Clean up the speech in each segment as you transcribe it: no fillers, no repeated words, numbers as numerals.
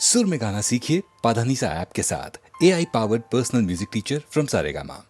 सुर में गाना सीखिए पाधानीसा ऐप के साथ। AI powered personal music teacher from Saregama.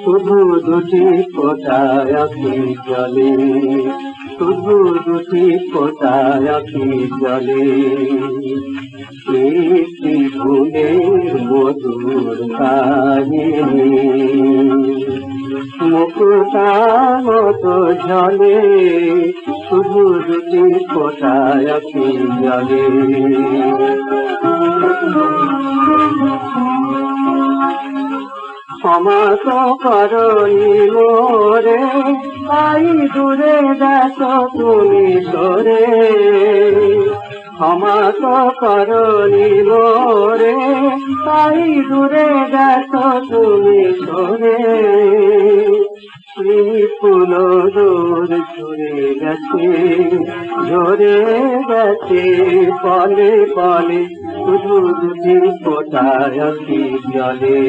শুধু দুটি ফোঁটায় আঁখি জলে, শুধু দুটি ফোঁটায় আঁখি জলে, একটি ফুলের মধুর কাহিনী মুক্তার মতো ঝলে, শুধু দুটি ফোঁটায় আঁখি জলে। ক্ষমা তো করনি মোরে, তাই দূরে দেখো তুমি সরে। ক্ষমা তো করনি মোরে, তাই দূরে দেখো তুমি সরে। ফুল দূর ঝরে গেছে, ঝরে গেছে পলে পলে, শুধু দুটি ফোঁটায় আঁখি জলে,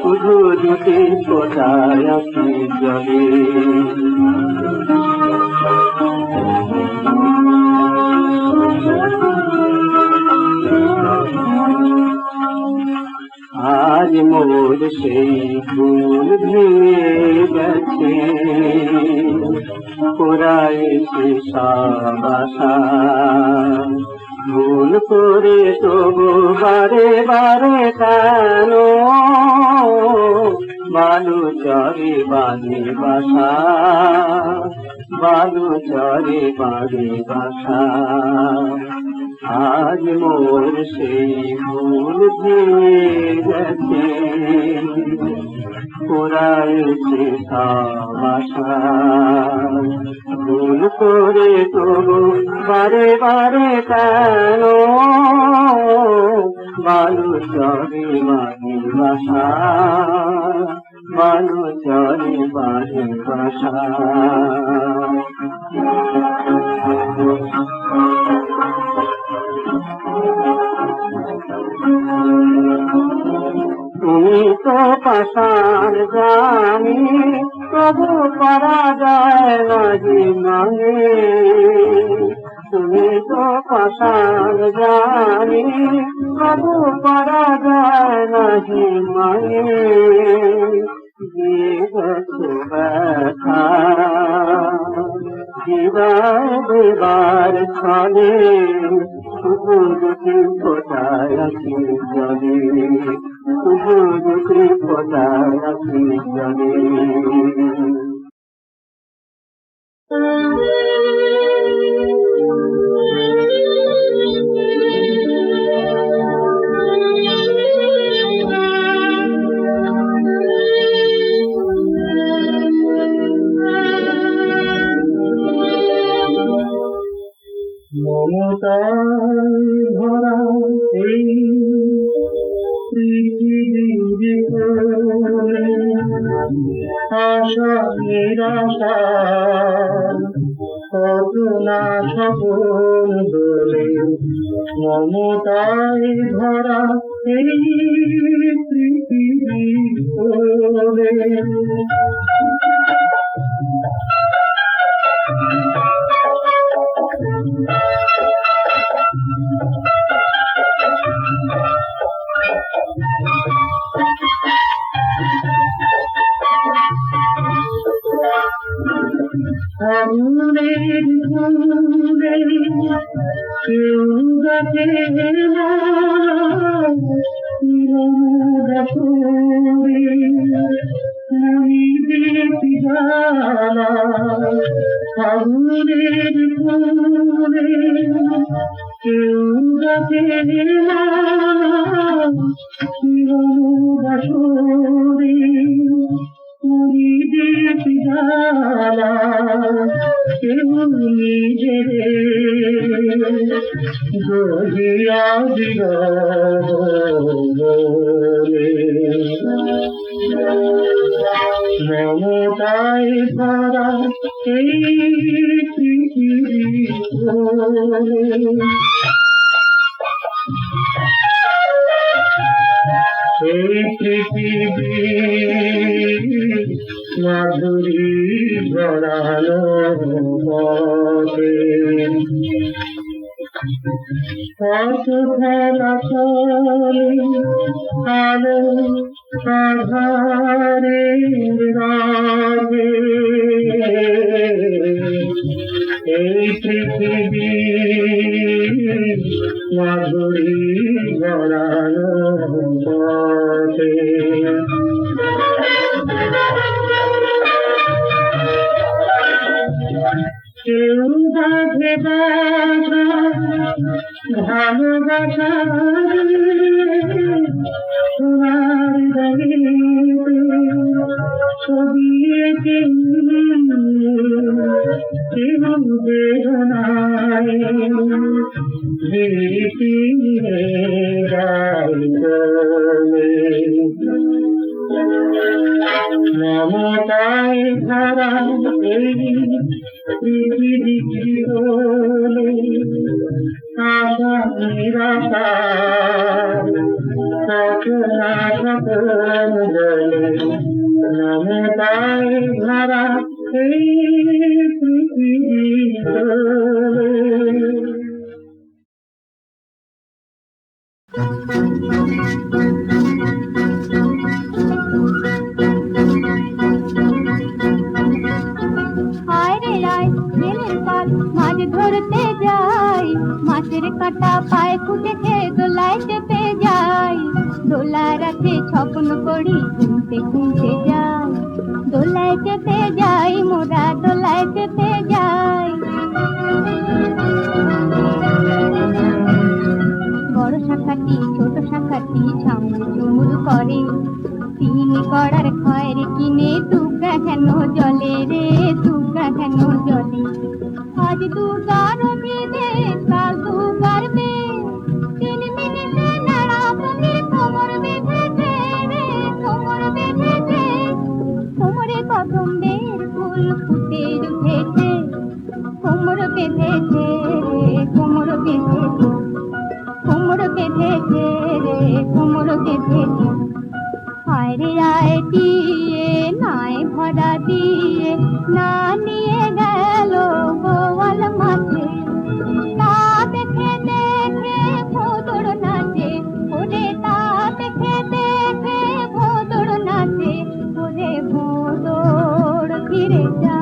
শুধু দুটি ফোঁটায় আঁখি জলে। আজ মোর সেই ফুল ভেঙে গেছে, পুরাইছে সব আশা। ভুল করে তবু বারে বারে কেন বালু চরে বাঁধে বাসা, বালু চরে বাঁধে বাসা। আজ মোর সেই ফুল ভেঙে গেছে, পুরাইছে সব আশা। ভুল করে তবু বারে বারে কেন বালু চরে বাঁধে বাসা, বালু চরে বাঁধে বাসা। তুমি তো পাষাণ জানি, তবু পারা যায় না জীবনে। তুমি তো পাষাণ জানি, তবু পারা যায় না জীবনে। দিয়ে গেছো ব্যথা হৃদয় দেবার ছলে, শুধু দুটি ফোঁটায় আঁখি জলে, শুধু দুটি ফোঁটায় আঁখি জলে। মমতায় ভরা এই পৃথিবীর কোলে, আশা নিরাশা কত না স্বপন দোলে। মমতায় ভরা এই পৃথিবীর কোলে। আগুনের ফুলে কেউ গাছে আগুনের ফুলে কেউ গাছে কেউ নিজের গহিয়া দিল বলে। মমতায় ভরা এই পৃথিবী এই পৃথিবী মাধুরী জড়ানো পথে কত খেলা চলে আলো আধারের রাতে। এই পৃথিবী মাধুরী জড়ানো পথে কেউ বাঁধে বাঁধা ভালোবাসা সোনার রঙে ছবি এঁকে কেউ বেদনায় স্মৃতি গাই চলে মমতায় ভরা এই পৃথিবী চিরলে আশা নিরাশায় কত না স্বপন বলে মমতায় ভরা এই পৃথিবী চিরলে। মাছ ধরতে যাই, মাছের কাঁটা পায়ে ফুটে খেয়ে দোলায় চেপে যাই, দোলায় রাখে স্বপ্ন করি ঘুমতে ঘুমতে যাই, দোলায় চেপে যাই মোরা দোলায় চেপে যাই। বড় শাখাটি ছোট শাখাটি ঝামুর ঝুমুর করে, তিনি করার খয়ের কিনে দুগা কেন জলে রে দুগা কেন জলে। আজ দুগার বিদে কাল দুগার বে, 3 মিনিটে নাড়া তুমি কোমর বেঁধেছে রে কোমর বেঁধেছে, কোমরে কদম্বের ফুল ফুটে উঠেছে, কোমর বেঁধেছে রে কোমর বেঁধেছে, কোমর বেঁধেছে রে কোমর বেঁধেছে। হায় রে আয় দিয়ে নাই ভরা দিয়ে না নিয়ে গেল গোয়াল মাঠে, তা দেখে দেখে ভোদর নাচে ওরে, তা দেখে দেখে ভোদর নাচে ওরে, ভোদর ফিরে যা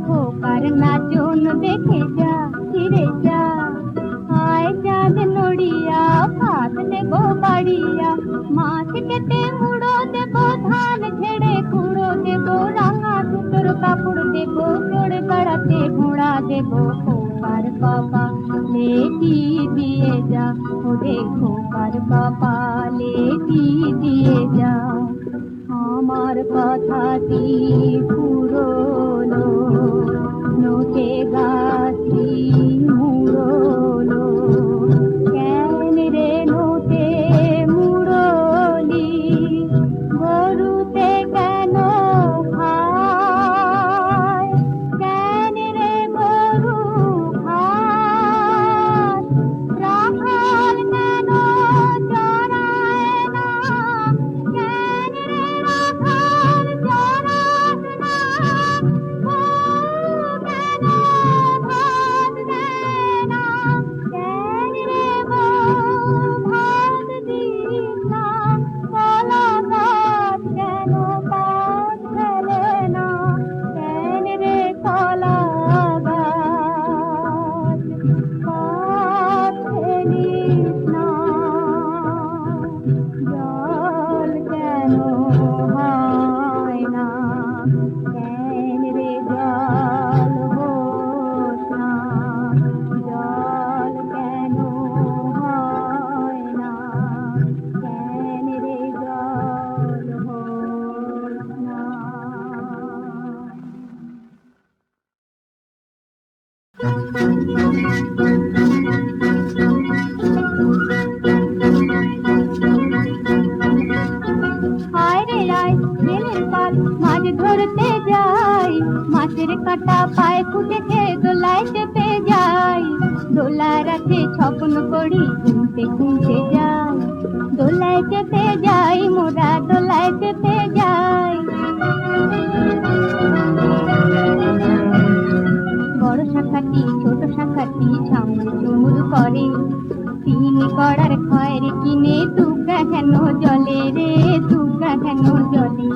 খোকার নাচন দেখে যা ফিরে যা। আয় চাঁদ নড়িয়া ভাত নেবো বাড়িয়া, মাছ কেটে মুড়ো দেবো ধান ঝেড়ে কুড়ো দেবো, রাঙা ধুতোর কাপড় দেবো চড়ে বেড়াতে ঘোড়া দেবো। খোকার বাবা লেটি দিয়ে যা ওরে খোকার বাবা লেটি দিয়ে যা। আমার কথাটি পুরোলো নোটে গাছি মুড়োলো, কেন রে নোটে মুড়োলি গরুতে কেন খায়, কেন রে গরু খায়, রাখাল কেন চড়ায় না, কেন রে রাখাল চড়াস না, কেন ভাত দেয় না, কেন রে বউ ভাত দিস না, কলা গাছ কেন পাত ফেলে না, কেন রে কলা গাছ পাত ফেলিস না, জল কেন হয় না, কেন রে জল হোস না, জল কেন হয় না, কেন রে জল হোস না। হায় রে আয় জেলের পাল মাছ ধরতে যাই, মাছের কাঁটা পায়ে ফুটে খেয়ে দোলায় চেপে যাই, দোলায় রাখে স্বপ্ন করি ঘুমতে ঘুমতে যাই, দোলায় চেপে যাই মোরা দোলায় চেপে যাই। বড় শাখাটি ছোট শাখাটি ঝামুর ঝুমুর করে, তিনি করার খয়ের কিনে দুগা কেন জলে রে দুগা কেন জলে।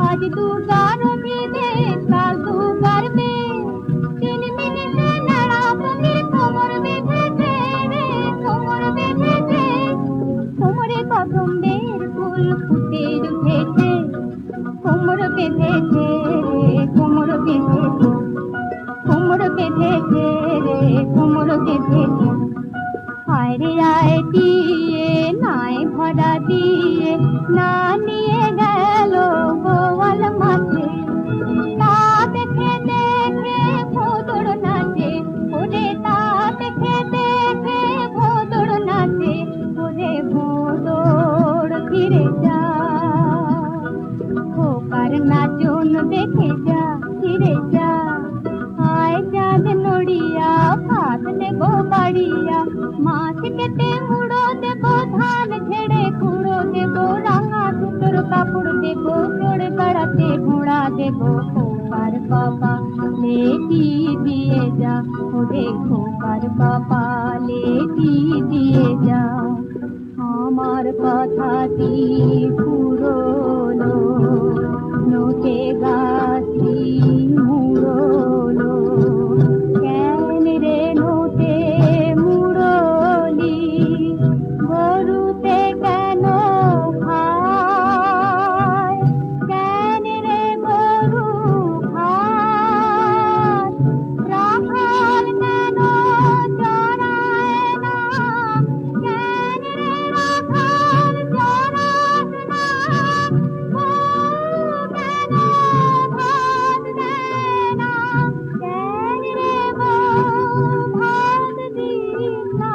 আজ দুগার বিদে কাল দুগার বে, 3 মিনিটে নাড়া তুমি কোমর বেঁধেছে রে কোমর বেঁধেছে, কোমরে কদম্বের ফুল ফুটে উঠেছে, কোমর বেঁধেছে রে কোমর বেঁধেছে, কোমর বেঁধেছে রে কোমর বেঁধেছে। হায় রে আয় দিয়ে নাই ভরা দিয়ে না নিয়ে গেল ওরে খোকার কপালে কি দিয়ে যা আমার কথাটি পুরোলো নোটে গাছি মুড়োলো কেন রে নোটে মুড়োলি গরুতে কেন খায় কেন রে গরু খায় রাখাল কেন চড়ায় না কেন রে রাখাল চড়াস না বউ কেন ভাত দেয় না কেন রে বউ ভাত দিস না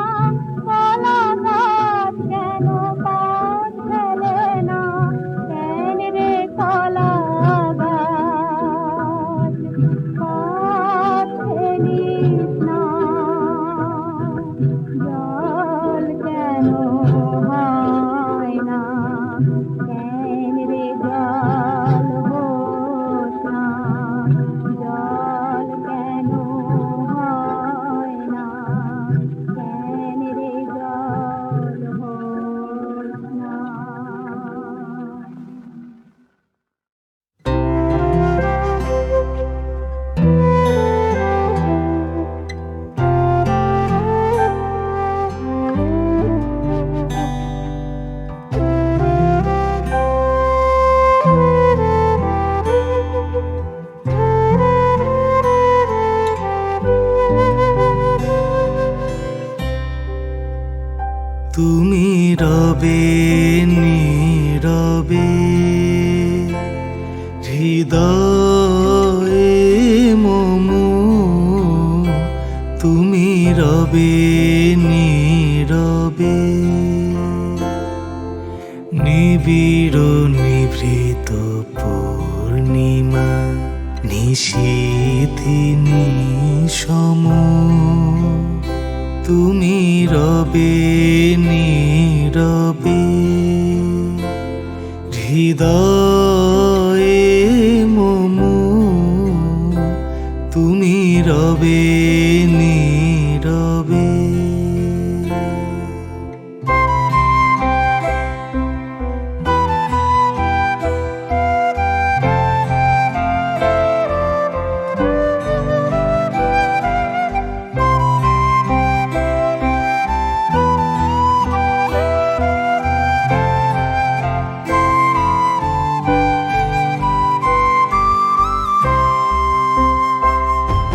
কলা গাছ কেন পাত ফেলে না কেন রে কলা গাছ পাত ফেলিস না জল কেন হয় না কেন রে জল হোস না জল কেন হয় না কেন রে জল হোস না তুমি রবে নীরবে হৃদয়ে মমু তুমি রবে নীরবে নিবিড় নিভৃত পূর্ণিমা নিশীথি নিশম তুমি রবে নীরবে হৃদয়ে মমু তুমি রবে নীরবে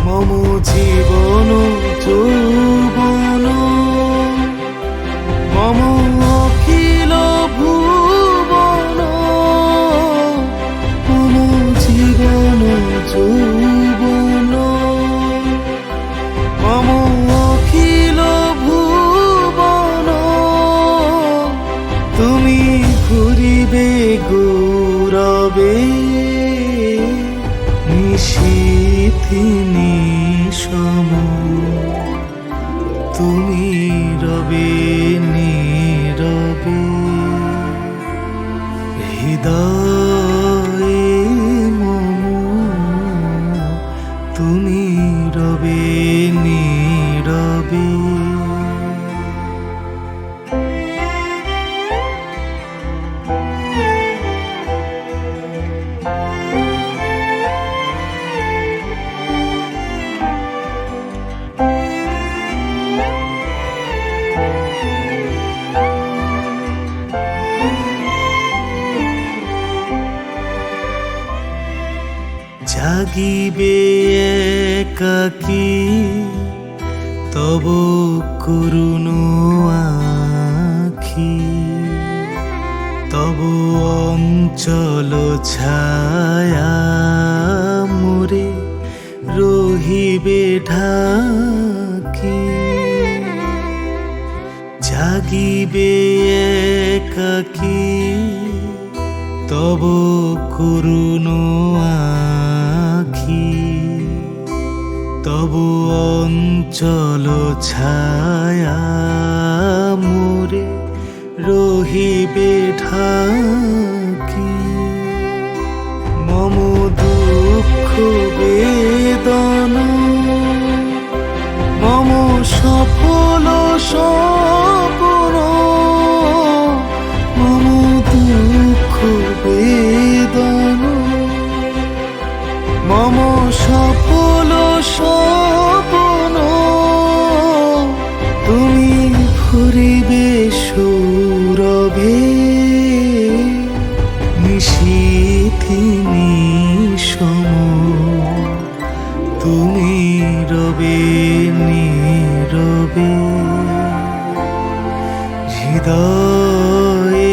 মম জীবন যৌবন মম অখিল ভুবন মম জীবন যৌবন মম অখিল ভুবন তুমি ঘুরিবে গৌরবে নিশীথি নিশম তুমি রবে নীরবে হৃদয়ে মম তুমি রবে নীরবে জাগিবে একাকী তব করুণ আখি তব অঞ্চল ছায়া মোরে রহিবে ঢাকি জাগিবে একাকী তব করুণ আখি তব অঞ্চল ছায়া মোরে রহিবে ঢাকি মম দুঃখ বেদনা তুমি রবে নীরবে হৃদয়ে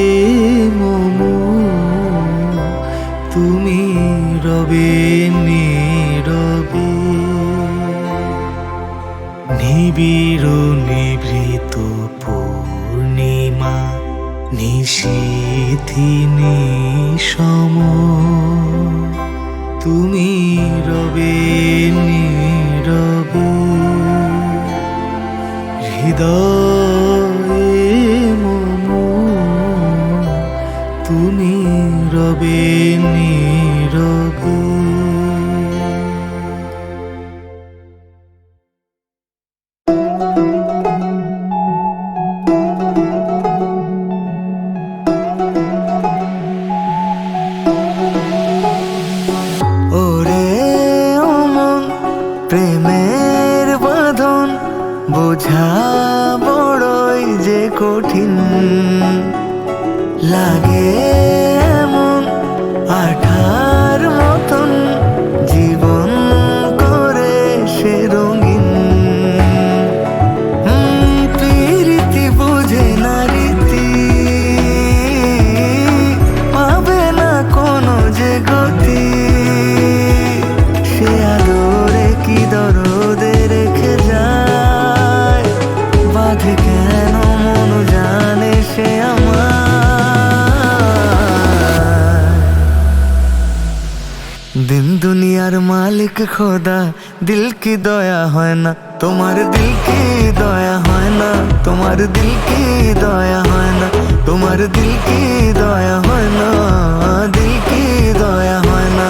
মম, তুমি রবে নীরবে নিবিড় নিভৃত পূর্ণিমা নিশীথি নিশম, তুমি রবে নীরবে হৃদয়ে মম, তুমি রবে নীরবে। ওরে অমন প্রেমের বাঁধন বোঝা বড়ই যে কঠিন, লাগে এমন আঠার মতন জীবন করে সে রঙিন। প্রীতি বুঝে না রীতি, পাবে না কোনো যে গতি, সে আদরে কি দরদে রেখে যায়, বাঁধে কেন মন জানে সে আমার। দিন দুনিয়ার মালিক খোদা, দিল কি দয়া হয় না, তোমার দিল কি দয়া হয় না, তোমার দিল কি দয়া হয় না, তোমার দিল কি দয়া হয় না, দিল কি দয়া হয় না।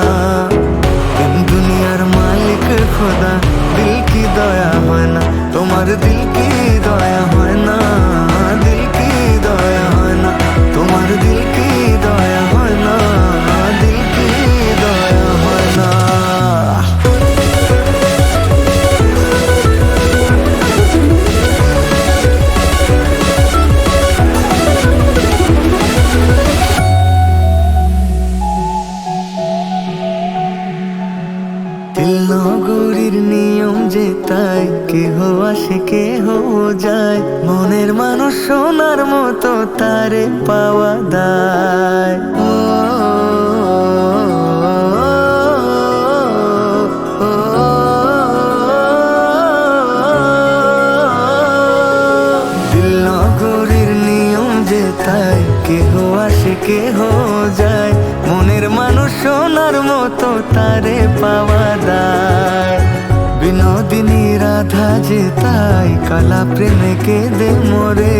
দিন দুনিয়ার মালিক খোদা, দিল কি দয়া হয় না, তোমার দিল কি দয়া হয় না, দিল কি দয়া হয় না, তোমার দিল কি দয়া হয় না, দিল কি দয়া হয় না। নগরীর নিয়ম যে তাই, কেহ আসে কেহ যায়, মনের মানুষ সোনার মতো তারে পাওয়া দায়। ও, ও, দিল নগরীর নিয়ম যে তাই, কেহ আসে কেহ যায়, মনের মানুষ সোনার মতো তারে পাওয়া দায়। বিনোদিনী রাধা যে তাই, কালা প্রেমে কেঁদে মরে,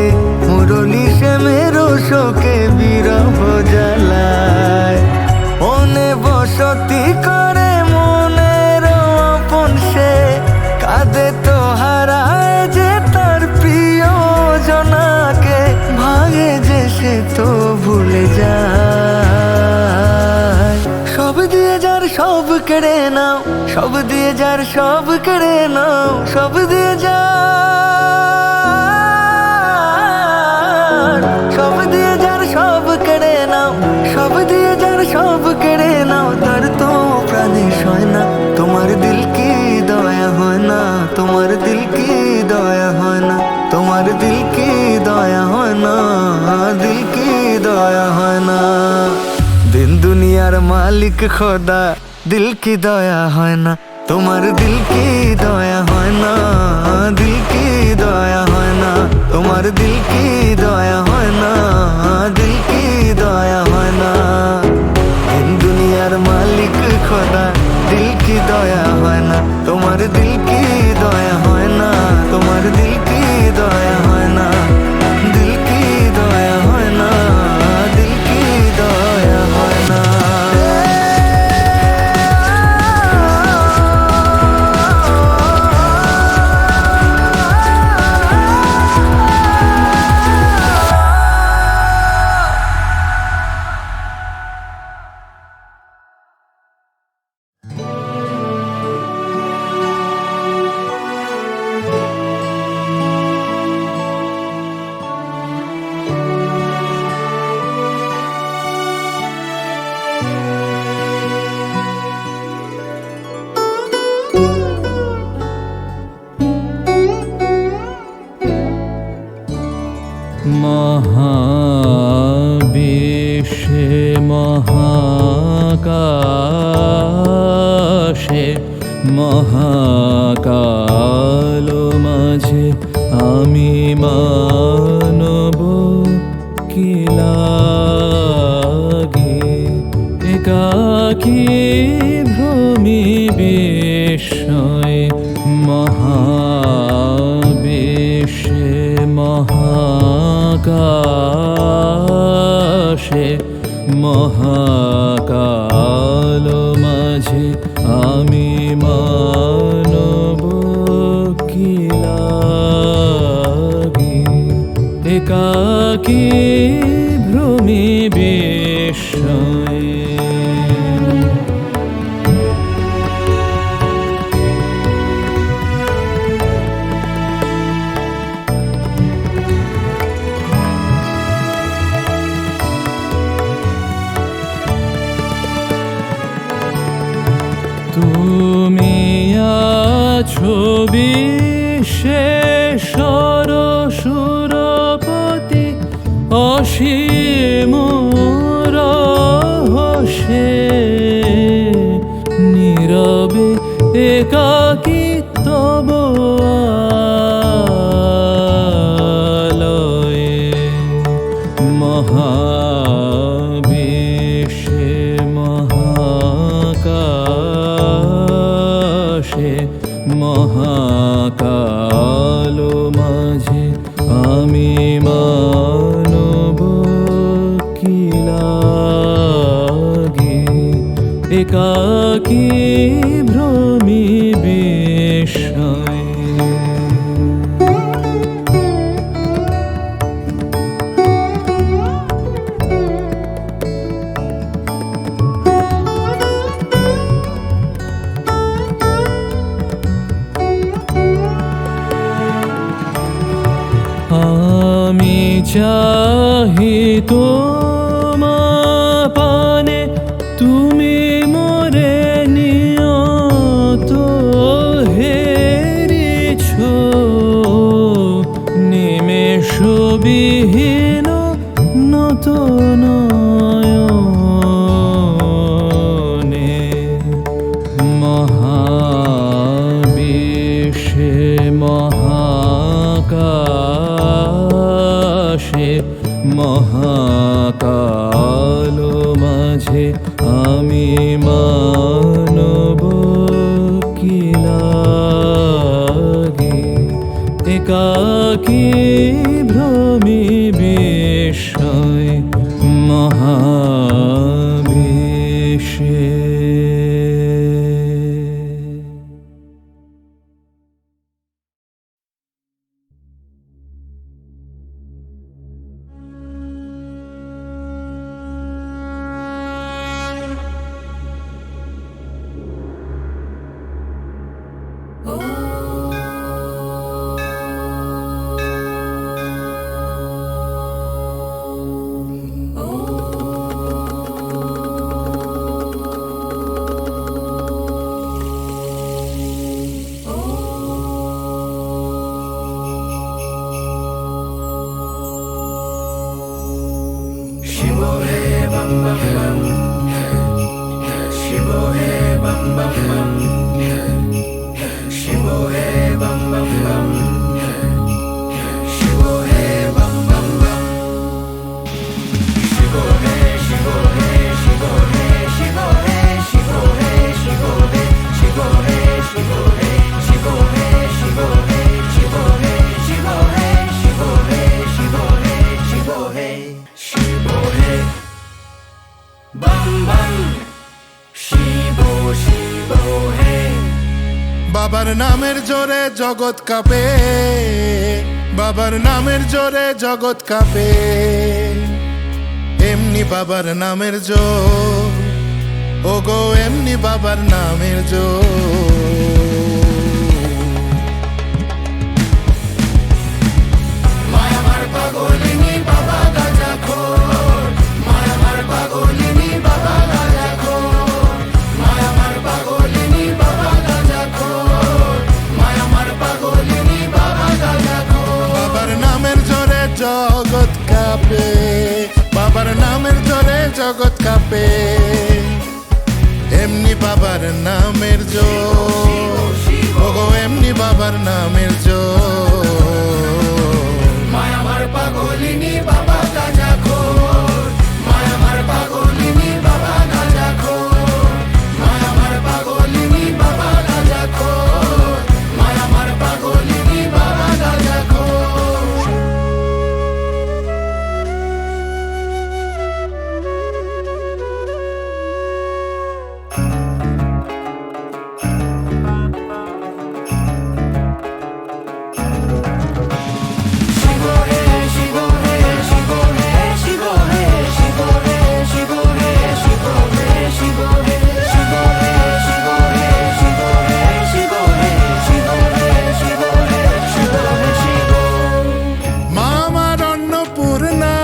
মুরলী সে মেরো শোকে বিরহ জ্বালায়। মনে বসতি করে মনের আপন সে, কাঁদে তো হারায় যে তার প্রিয় জনাকে, ভাঙে যে সে তো ভুলে যায়। সব দিয়ে যার সব কেড়ে নাও, সব দিয়ে যার সব কেড়ে নাও, সব দিয়ে যার, সব দিয়ে যার সব কেড়ে নাও, সব দিয়ে যার সব কেড়ে নাও, তার তো প্রাণে সয় না, তোমার দিল কি দয়া হয় না, তোমার দিল কি দয়া হয় না, তোমার দিল কি দয়া হয় না, দিল কি দয়া হয় না। দিন দুনিয়ার মালিক খোদা, দিল কি দয়া হয় না, তোমার দিল কি দয়া হয় না, দিল কি দয়া হয় না, তোমার দিল কি দয়া হয় না, দিল কি দয়া হয় না। দিন দুনিয়ার মালিক খোদা, দিল কি দয়া হয় না, তোমার দিল কি দয়া হয় না, তোমার দিল কি দয়া হয় না, দিল কি দয়া হয় না, দিল কি দয়া হয় না। মহাকাল মাঝে আমি মানব কি লাগে একাকী ভ্রমি বিস্ময়ে মহাবিশ্বে মহাকাশে মহাকাল মাঝে আমি মানব কি লাগে একাকী ভ্রমি বিস্ময়ে তুমি আছো বিশ্বেশ্বর সুরপতি অসীম রহস্যে নীরবে একাকী তব আলয়ে মহাবিশ্বে মহাকাশে মহাকাল মাঝে আমি মানব কি লাগে একাকী ভ্রমি বিস্ময়ে আমি চাহি তোমা পানে তুমি মোরে নিয়ত হেরিছ নিমেষ বিহীন নত নয়নে মহাবিশ্বে মহাকাশে মহাকাল মাঝে আমি মানব কি লাগে একাকী ভ্রমি বিস্ময়ে মহাবিশ্বে বাবার নামের জোরে জগৎ কাঁপে, বাবার নামের জোরে জগৎ কাঁপে, এমনি বাবার নামের জোর, ওগো এমনি বাবার নামের জোর। মায়ামার পাগলিনী বাবা গাঁজাখোর, মায়ামার পাগলিনী বাবা গাঁজাখোর, মায়ামার পাগলিনী বাবা গাঁজাখোর, মায়ামার পাগলিনী বাবা গাঁজাখোর। বাবার নামের জোরে জগৎ কাঁপে, বাবার নামের জোরে জগৎ কাঁপে, এমনি বাবার নামের জোর। বাবার নামের জোর। মায় আমার পাগলিনী বাবা গাঁজাখোর, মায় আমার পাগলিনী বাবা গাঁজাখোর, মায় আমার পাগলিনী বাবা গাঁজাখোর, মায় আমার পাগলিনী বাবা গাঁজাখোর। মা আমার অন্নপূর্ণা,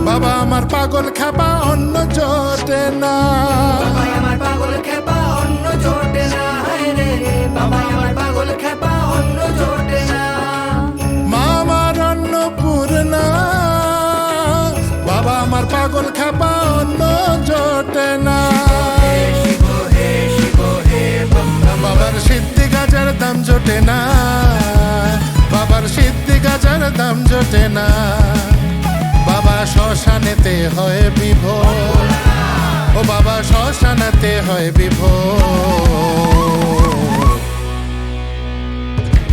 বাবা আমার পাগল খাপা অন্ন জোটে না। বাবাই আমার পাগল খেপা অন্য জোটে না, হায় রে বাবাই আমার পাগল খেপা অন্য জোটে না। মা আমার অন্নপূর্ণা, বাবা আমার পাগল খাপা অন্ন জোটে না। বাবার সিদ্ধি গাজার দাম জোটে না, বাবার সিদ্ধি গাজার দাম জোটে না। বাবা শ্মশানেতে হয় বিভোর, ও বাবা শ্মশানেতে হয় বিভোর।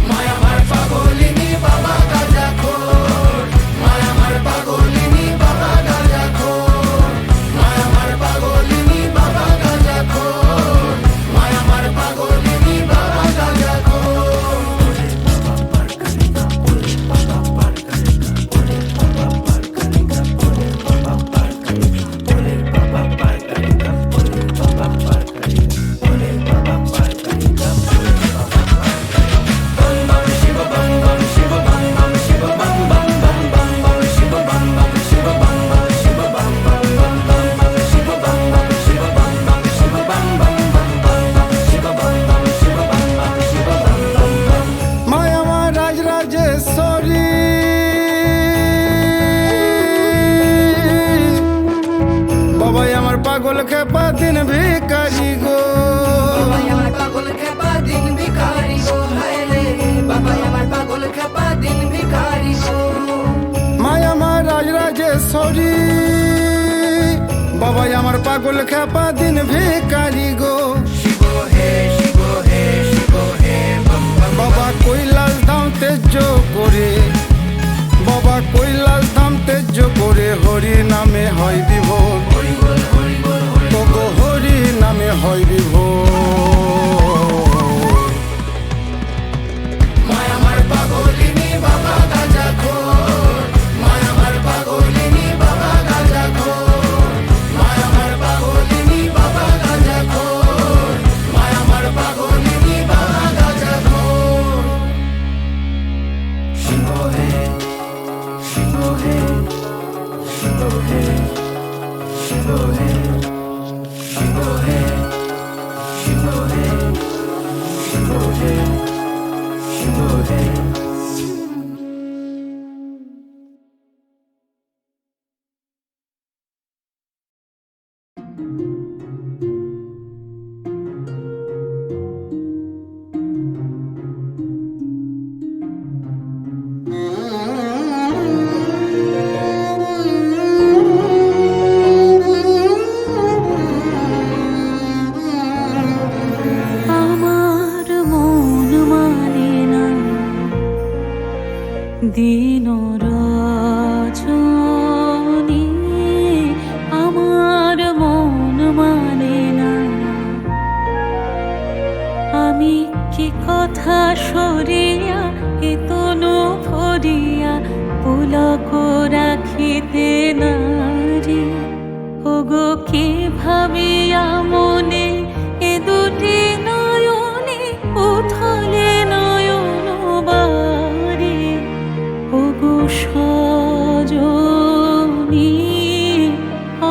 মায় আমার পাগলিনী বাবা গাঁজাখোর, মায় আমার পাগলিনী বাবা গাঁজাখোর, মায় আমার পাগলিনী বাবা গাঁজাখোর, মায় আমার পাগলিনী বাবা গাঁজাখোর। মায় আমার রাজরাজেশ্বরী, বাবাই আমার পাগল খেপা দিন ভিখারি গো। বাবাই আমার পাগল খেপা দিন ভিখারি গো, হায় রে বাবাই আমার পাগল খেপা দিন ভিখারি গো। মায় আমার রাজরাজেশ্বরী, বাবাই আমার পাগল খেপা দিন ভিখারি গো। বাবা কৈলাস ধাম তেজ্য করে, বাবা কৈলাস ধাম তেজ্য করে হরি নামে হয় বিভোর, তগো হরি নামে হয় বিভোর। মায় আমার পাগলিনী বাবা গাঁজাখোর, মায় আমার পাগলিনী বাবা গাঁজাখোর, মায় আমার পাগলিনী বাবা গাঁজাখোর, মায় আমার পাগলিনী বাবা গাঁজাখোর। শিব হে শিব হে শিব হে শিব হে শিব হে শিব হে শিব হে শিব হে। আমার মন মানে না দিন রজনী, আমার মন মানে না। আমি কি কথা সরিয়া এ তনু ভরিয়া পুলক রাখিতে নারী, ওগো কি ভাবিয়া মনে এ দুটি নয়নে উথলে নয়ন বারে, ওগো সজনী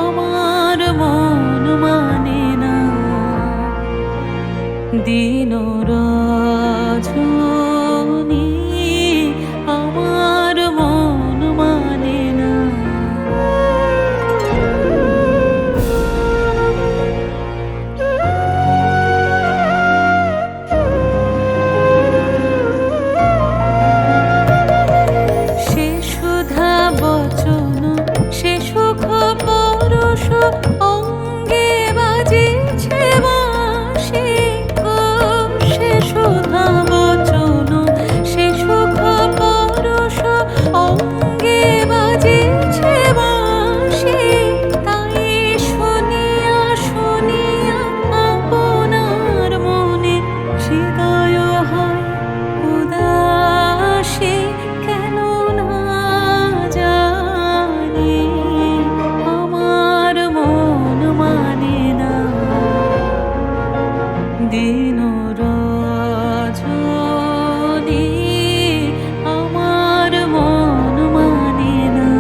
আমার মন মানে না দিন রজনী, আমার মন মানে না। দিন রজনী আমার মন মানে না।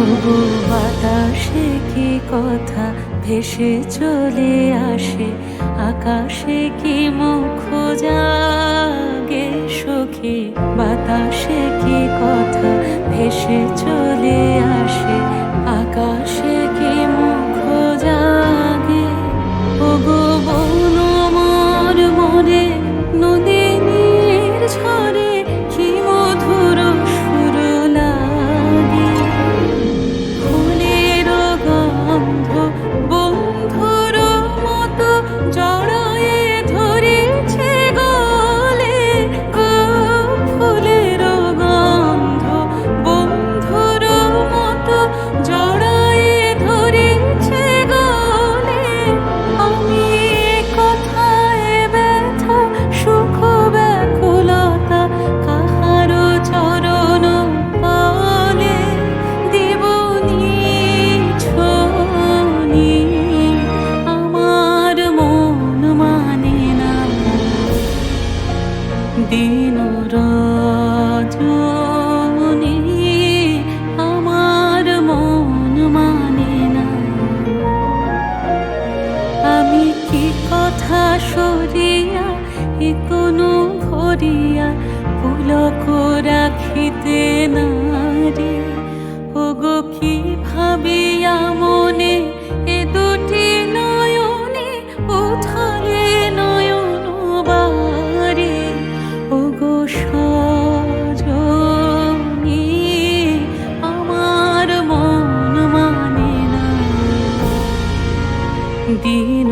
ওগো বাতাসে কি কথা ভেসে চলে আসে, আকাশে কি মুখ জাগে সখী। বাতাসে কি কথা ভেসে চলে আসে, আকাশে কি মুখ জাগে। ওগো বন আমার মনে নদীর ঝরে কি মধুর সুর লাগে। ফুলের গন্ধ বন্ধুর মতো জড়ায়ে ধরেছে গলে গো। ফুলের গন্ধ বন্ধুর মতো জড়ায়ে ধরেছে গলে। আমি কথায় ব্যথা সুখ ব্যাকুলতা কাহারো চরণ তলে দেবনি ছনি আমার মন মানে না। দিন রজনী আমার মন মানে না। আমি কি কথা সরিয়া এ কোনো ভরিয়া পুলক রাখিতে নারে। ওগো কি ভাবিয়া মনে এ দুটি নয়নে উথালে নয়ন বারে। ওগো সজনী আমার মন মানে না। দিন